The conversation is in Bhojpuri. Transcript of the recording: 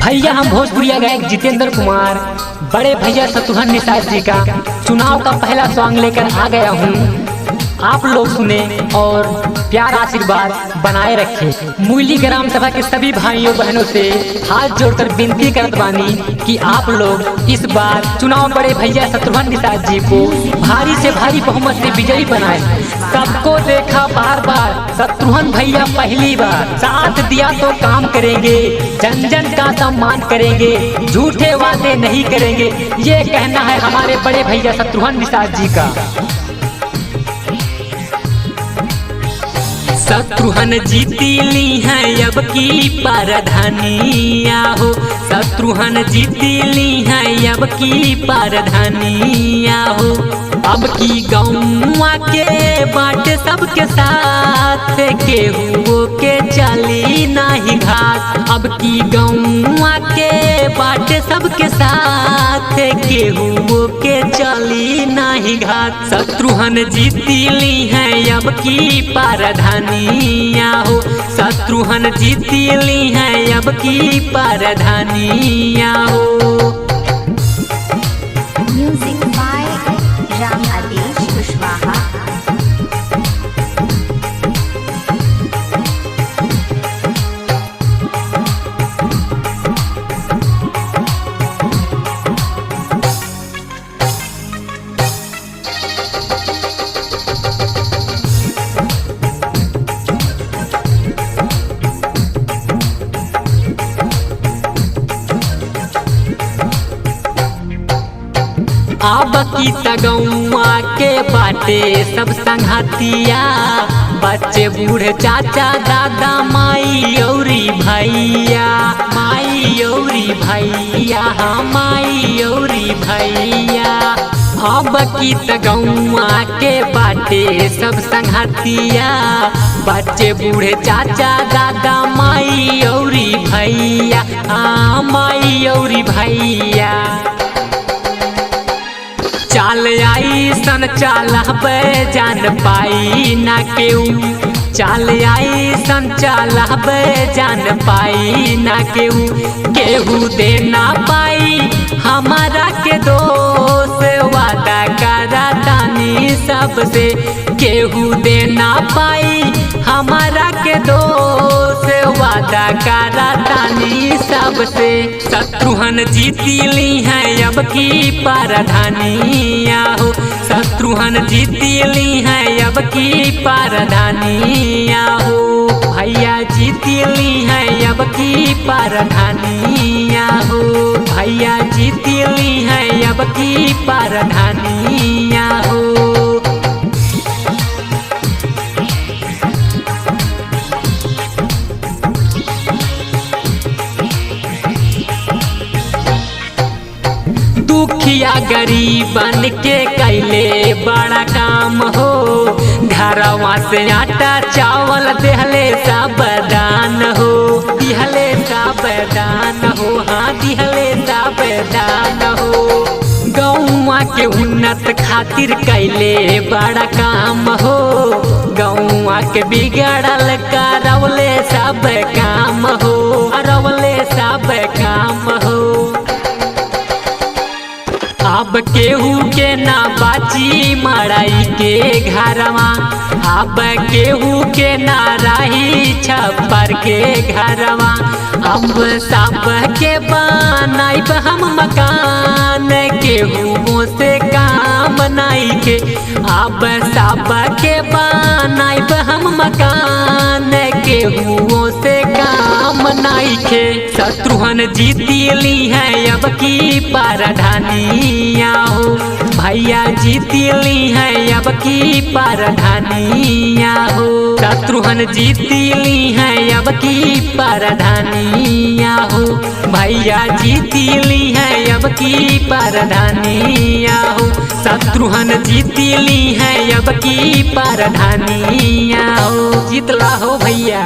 भैया हम भोजपुरिया गायक जितेंद्र कुमार बड़े भैया शत्रुघ्न निषाद जी का चुनाव का पहला सॉन्ग लेकर आ गया हूँ। आप लोग सुने और प्यार आशीर्वाद बनाए रखें। मूली ग्राम सभा के सभी भाइयों बहनों से हाथ जोड़कर विनती करत बानी कि आप लोग इस बार चुनाव बड़े भैया शत्रुघ्न निषाद जी को भारी से भारी बहुमत से विजयी बनाए। सबको देखा बार बार शत्रुघ्न भैया पहली बार, साथ दिया तो काम करेंगे, जन जन का सम्मान करेंगे, झूठे वादे नहीं करेंगे, ये कहना है हमारे बड़े भैया शत्रुघ्न निषाद जी का। शत्रुघ्न जीती ली है अब की परधानिया हो, शत्रुघ्न जीती ली है अब की परधानिया हो। अब की गौवा के बाटे सबके साथ, केहू के चली नाही घाट। अब की गौवा के बाटे सबके साथ, केहू के चली नाही घाट। शत्रुघ्न जीती ली है अब की परधानिया हो, शत्रुघ्न जीती ली है अब की परधानिया हो। म्यूजिक बाय राम आदेश कुशवाहा। अब की तगौआ के बाटे सब संघातिया, बच्चे बूढ़े चाचा दादा माई औरी भैया, माई औरी भैया, हाँ माई औरी भैया। अब की तगौआ के बाटे सब संघातिया, बच्चे बूढ़े चाचा दादा माई औरी भैया, हाँ माई औरी भैया। चाल आई सन चालबे जान पाई ना केहू, चाल आई सन चालबे जान पाई ना केहू, केहू दे ना पाई हमारा के दोस्त। वादा करा तानी सबसे, केहू दे ना पाई हमारा के दोस्त। वादा करा तानी सबसे। शत्रुघ्न जीती ली है अब की परधानिया हो, शत्रुघ्न जीती ली है अब की परधानिया हो। भैया जीती ली है अब की परधानिया हो, भैया जीती ली है अब की परधानिया हो। दुखिया गरीबन के कैले बड़ा काम हो, घरवा से आटा चावल देहले सब दान हो, दिहले सब दान हो, हाँ दिहले सब दान हो। गौवा के उन्नत खातिर कैले बड़ा काम हो, गौवा के बिगड़ल करवले सब काम हो, करवले सब काम हो। अब केहू के ना बाची मड़ाई के घरवा, अब केहू के ना रही छप्पर के घरवा। अब सब के बनाइब हम मकान, केहू से काम नहीं के। अब सब के बनाइब हम मकान, केहू से काम नहीं के। शत्रुघ्न जीती ली है अब की परधानिया हो, भैया जीती ली है अब की परधानिया हो। शत्रुघ्न जीती ली है अब की परधानिया हो, भैया जीती ली है अब की परधानिया हो। शत्रुघ्न जीती ली है अब की परधानिया हो। जीतला हो भैया।